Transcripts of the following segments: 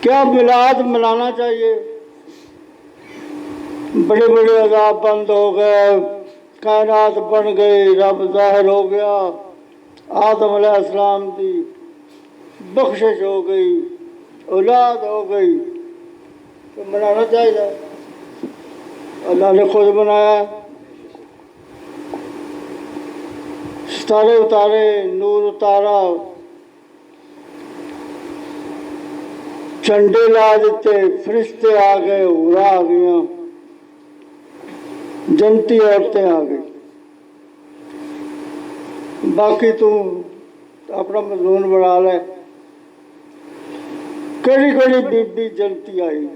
क्या मिलाद मनाना चाहिए? बड़े बड़े अजाब बंद हो गए, कायनात बन गई, रब जाहिर हो गया, आदम अलैहिस्सलाम की बख्शिश हो गई, औलाद हो गई, तो मनाना चाहिए। अल्लाह ने खुद बनाया, सितारे उतारे, नूर उतारा, झंडे ला देते, फरिश्ते आ गए, हुरा आ गया, जनती औरतें आ गई। बाकी तू अपना मजमून बना ले। कड़ी कड़ी बीबी जनती आई,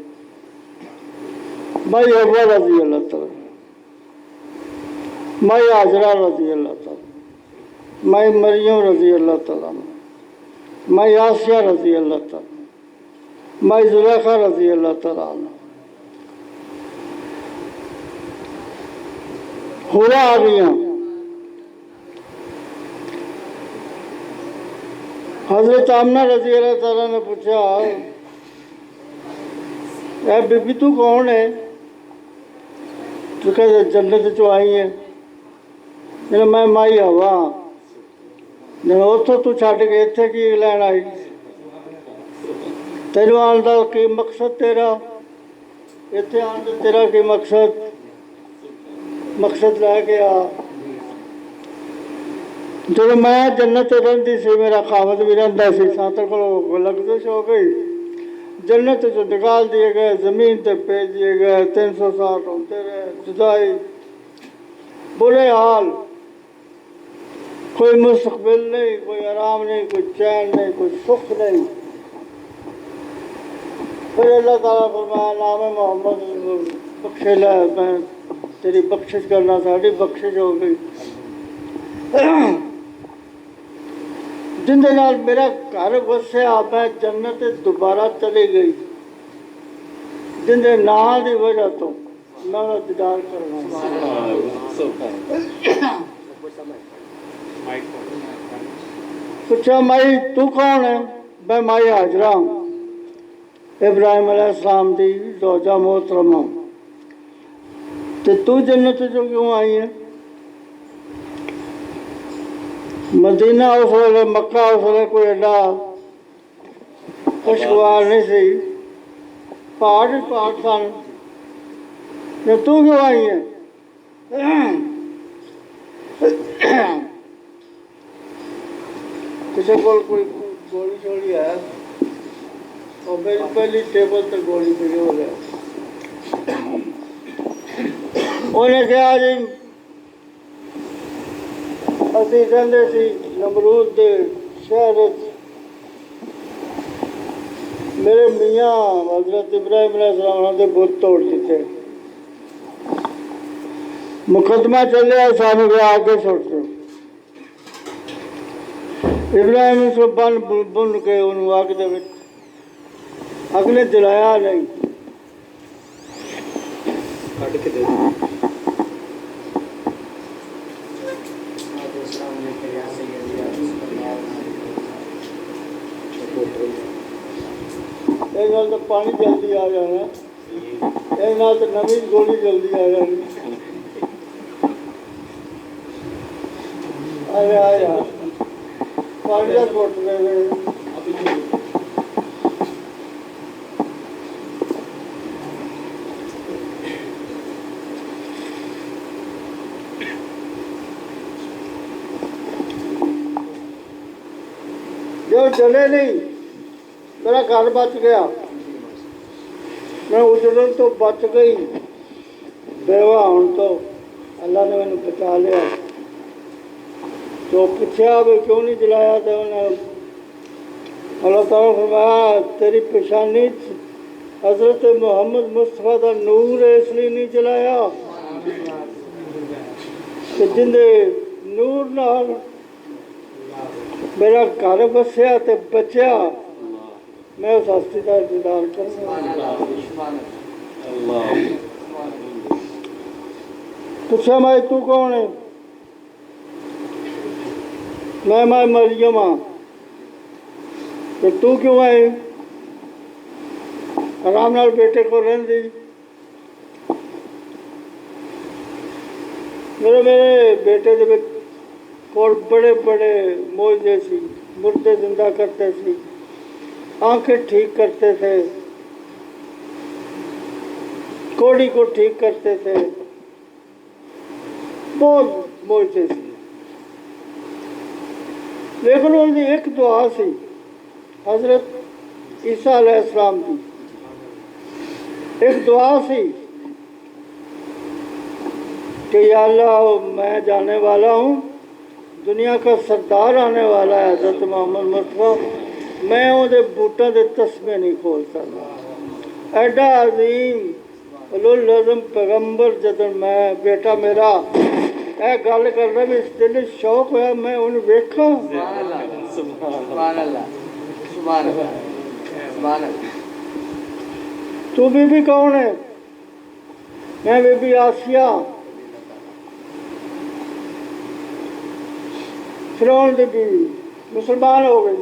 माई हव्वा रजी अल्लाह तआला, माई हाजरा रजी अल्लाह तआला, माई मरियम रजी अल्लाह तआला, माई आसिया रजी अल्लाह तआला, माई जुलेखा रजी अल्लाह तआला, हुरा आ गई। हजरत आमना रजी अल्लाह तआला ने पूछा, ए बीबी तू कौन है? तू कहते जन्नत चो आई है। मैं माई हवा। उतो तू छड़ के इत्थे की लैन आई? तेन आने का की मकसद तेरा? इत्थे आने का तेरा की मकसद? मकसद लैके आ। जब मैं जन्नत रही सी, मेरा खामद भी रहा सी, सातर को लगजिश हो गई, जन्नत चो निकाल दिए गए, जमीन पे भेज दिए गए, 360 होते रहे, जुदाई, बुरे हाल, कोई मुस्तकबिल नहीं, कोई आराम नहीं, कोई चैन नहीं, कोई सुख नहीं। फिर अल्लाह ताला फरमाया, नाम मोहम्मद बख्शे लै, मैं तेरी बख्शिश करना, साड़ी बख्शिश हो गई। जिंदे नाल मेरा घर वसया, मैं जन्नत दोबारा चली गई, जिंदे ना की वजह तो मैं उन्हें दीदार करना। पूछा, माई तू कौन है? मैं माई हाजरा, इब्राहिम अलैहिस्सलाम दी ज़ौजा मोहतरमा। ते तू जन्नत चो क्यों आई है? मदीना उस वे, मक्का उस वे कोई एडा खुशगवार नहीं सी, पहाड़ पहाड़ सन, तू क्यों आई है? किसी को कोई गोली शोली है? और मेरी पहली टेबल तक गोली पी हो गया। उन्हें कहा जी, असी कहते सी नमरूद के शहर मेरे मियाँ हजरत इब्राहिम अलैहिस्सलाम के बुत तोड़ दिते, मुकदमा चलिया, सानू आगे सुट दो। इब्राहिम उसको बन बुन के उन्होंने अग दे, अग ने जलाया नहीं, तो पानी जल्दी आ जाना, तो नवी गोली जल्दी आ जानी। अरे आ यार, पानी का घुट ले गए। जो चले नहीं, मेरा घर बच गया, मैं उजड़न तो बच गई, बेवा होने तो अल्लाह ने मैंने बचा लिया। तो पूछा भी क्यों नहीं जलाया? तो उन्हें अल्लाह ताला फरमाया, तेरी पेशानी हजरत मोहम्मद मुस्तफा का नूर है, इसलिए नहीं जलाया। कि जिंदे ਨੂਰ ਨਾਲ मेरा घर बसिया ते बचिया, मैं उस हस्ती का दीदार करूँगा। पूछा मैं तू कौन है? मैं मरियम हाँ। तो तू क्यों आई? आराम नाल बेटे को रहन दी। मेरे बेटे दे कोल बड़े बड़े मोजे सी, मुर्दे जिंदा करते सी, आंखें ठीक करते थे, कोड़ी को ठीक करते थे, बहुत मोजे सी। लेकिन उनकी एक दुआ सी हजरत ईसा अलैहिस्सलाम की, एक दुआ सी कि या अल्लाह मैं जाने वाला हूँ, दुनिया का सरदार आने वाला है हजरत मोहम्मद मुस्तफा, मैं उहदे बूटां दे तस्मे नहीं खोल सकता। एडा अजीम उलुल अज़म पैगंबर जदों मैं बेटा मेरा यह गल करदा भी इस दिल शौक होया मैं उन्हें वेखा। तू बीबी कौन है? मैं बीबी आसिया, फिरौन की बीवी, मुसलमान हो गई।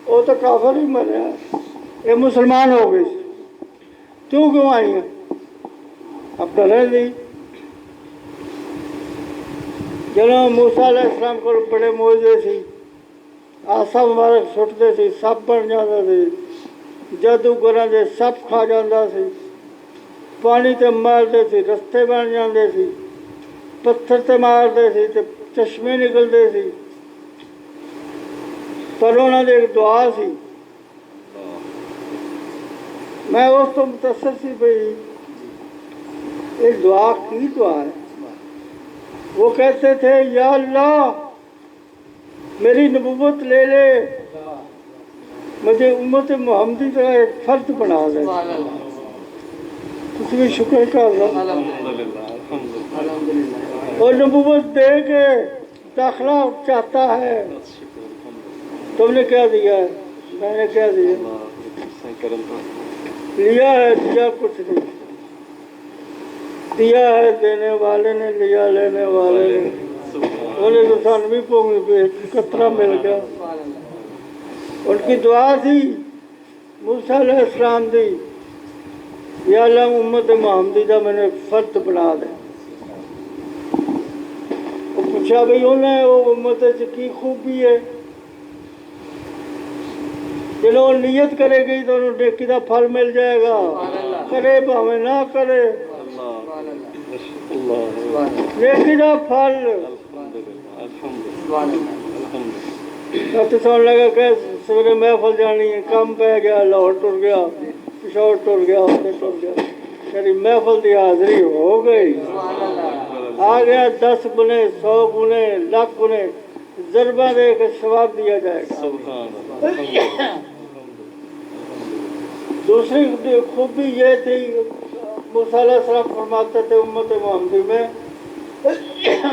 वो तो काफिर ही मरिया, ये मुसलमान हो गई। तू क्यों आई है? अपना रह दी। जब मूसा अलैहिस्सलाम को बड़े मोजे सी, आसा मुबारक सुटते सी, सप बन जाता सी, जादूगरां दे सप खा जाता सी, पानी ते मारते सी रस्ते बन जाते सी, पत्थर ते मारते सी ते चश्मे निकलते सी। पर उन्होंने एक दुआ सी, मैं उस तो मुतसर सी भाई ये दुआ की दुआ है। वो कहते थे या अल्लाह मेरी नबूवत ले ले, मुझे उम्मत मोहम्मदी का एक फर्द बना दे। उसमें शुक्र कर और नबूवत दे के दाखिला चाहता है। तुमने क्या दिया? मैंने क्या दिया? लिया है, दिया कुछ नहीं। दिया है देने वाले ने, लिया लेने वाले ने। बोले तो सन भी कतरा मिल गया। उनकी दुआ थी मूसा अलैहिस्सलाम दी, या अल्लाह उम्मत मोहम्मदी का मैंने फर्द बना दे। पूछा भाई उन्हें वो उम्मत की खूबी है, चलो नियत करेगी तो नेकी का फल मिल जाएगा, करे भावे ना करे नेकी का फल। सुन लगा कि सवेरे महफल जानी है, कम पै गया, लाहौर टुर गया, पिशौर टुर गया, उत्थे टुर गया, तेरी महफल की हाजरी हो गई। आ गया 10 गुने 100 गुने लाख गुने जरबा दे के सवाब दिया जाएगा। दूसरी खूबी ये थी, मूसा अलैहिस्सलाम फरमाते थे उम्मत मोहम्मदी में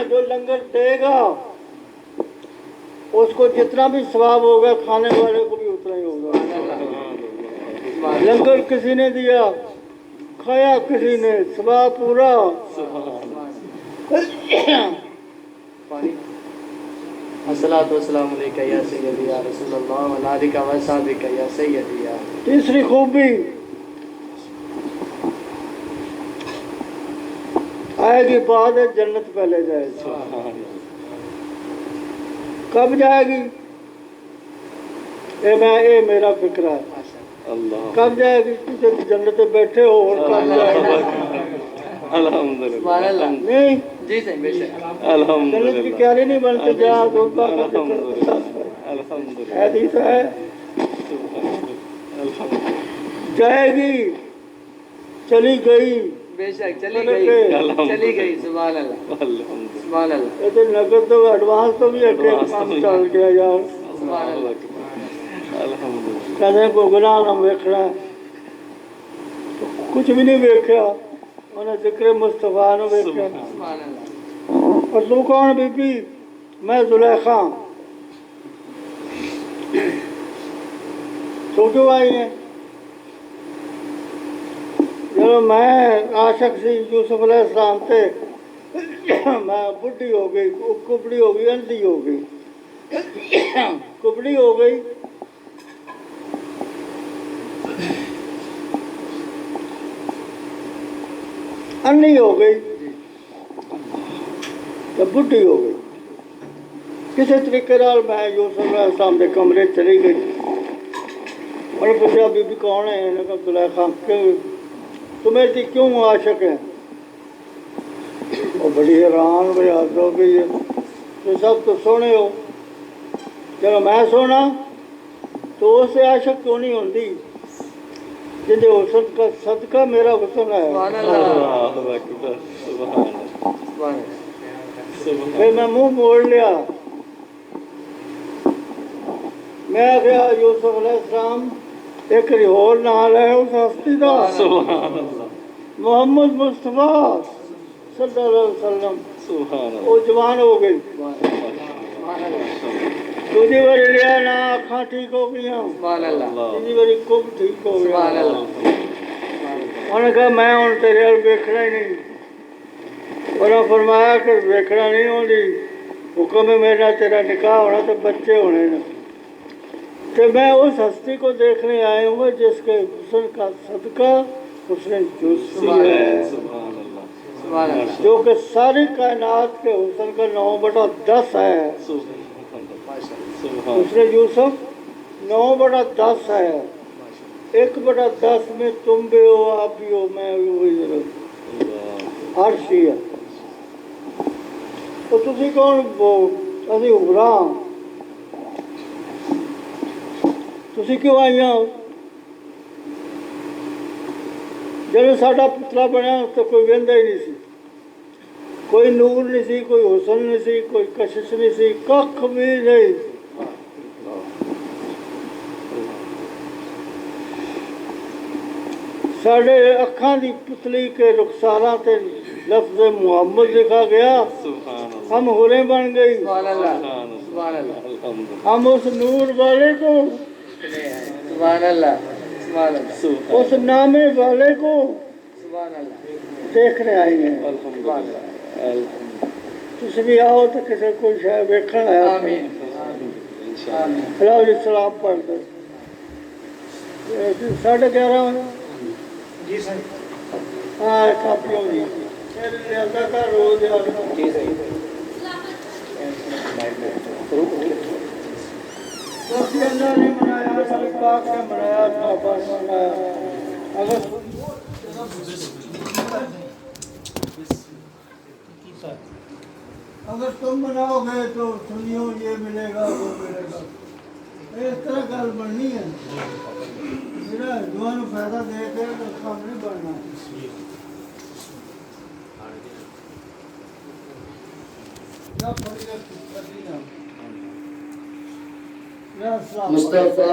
जो लंगर देगा उसको जितना भी सवाब होगा खाने वाले को भी उतना ही होगा। लंगर किसी ने दिया, खाया किसी ने, सवाब पूरा। अस्सलातु वस्सलामु अलैका या सय्यदी या रसूलल्लाह व अलैका व सहाबिका या सय्यदी या। तीसरी खूबी आएगी बाद है, जन्नत पहले जाएगी। कब जाएगी? ये मेरा फिक्र है। कब जाएगी? तुझे जन्नत में बैठे हो और कब जाएगी? अल्हम्दुलिल्लाह नहीं जी सही बेशक जन्नत की क्यारी नहीं बनती जहाँ धोखा हदीस है। जाएगी, चली गई, बेशक चली गई। सुभान अल्लाह सुभान अल्लाह। ये तो नगद तो एडवांस तो भी काम चल गया यार। सुभान अल्लाह कहने को गुनाह ना वेखना, कुछ भी नहीं वेख्या, उन्हें जिक्र मुस्तफा ने वेख्या। सुभान अल्लाह। और तू कौन बीबी? मैं जुलेखा। तो क्यों आई है? चलो मैं आशक सी यूसुफ अलैहिस्सलाम थे, मैं बुढ़ी हो गई, कुबड़ी हो गई, अंधी हो गई। कुबड़ी हो गई, अन्नी हो गई, तो बुढ़ी हो गई। किसी तरीके नाल मैं यूसुफ अलैहिस्सलाम के कमरे चली गई। मैंने पूछा बीबी कौन है? इन्होंने कहा जुलेखा। क्यों तुम्हें थी क्यों आशक है? वो बड़ी हैरान बड़ी हद हो गई है, तो सब तो सोने हो। चलो मैं सोना तो उससे आशक क्यों नहीं होती जिंदे हुसन का सदका मेरा हुसन है। फिर मैं मुंह मोड़ लिया। मैं गया यूसुफ अलैहिस्सलाम एक होर नाल है उस हस्ती का, मोहम्मद मुस्तफा सल्लल्लाहु अलैहि वसल्लम। वो जवान हो गई, दूसरी बारी लिया ना, अखा ठीक हो गई, तीसरी बारी कुब ठीक हो गया। उन्होंने कहा मैं हूँ तेरे वाल वेखना ही नहीं। उन्होंने फरमाया कि वेखना नहीं होती, हुक्म है मेरा तेरा निकाह होना तो बच्चे होने न। कि मैं उस हस्ती को देखने आया हूँ जिसके हुस्न का सदका हुस्न यूसुफ है, जो कि सारी कायनात के हुस्न का 9/10 है। हुस्न यूसुफ 9/10 है। 1/10 में तुम भी हो, आप भी हो, मैं भी वही जरूर हर चीज है। तो तुसी कौन वो अभी उभरा? तुसी क्यों आईया हो? जब साडा पुतला बनया तो कोई वेंदा ही नहीं सी, कोई नूर नहीं सी, कोई हुसन नहीं सी, कोई कशिश नहीं सी, कख भी नहीं। साढ़े अखा की पुतली के रुखसारा ते लफ्ज मुहम्मद लिखा गया, हम हुरे बन गई। हम उस नूर वाले को, उस नामे वाले को देखने आई हैं। तुम भी आओ तो किसी को शायद वेखण आया। अल्लाह जी सलाम पढ़ दो। 11:30 जी सर। हाँ काफी हो गई का रोज जी सर। अल्लाह ने मनाया, पाक ने मनाया, साहबा ने मनाया। अगर तुम मनाओगे तो सुनियो ये मिलेगा वो मिलेगा, इस तरह गल बननी है। मेरा दुआ को फायदा दे के तो काम नहीं बनना। मुस्तफा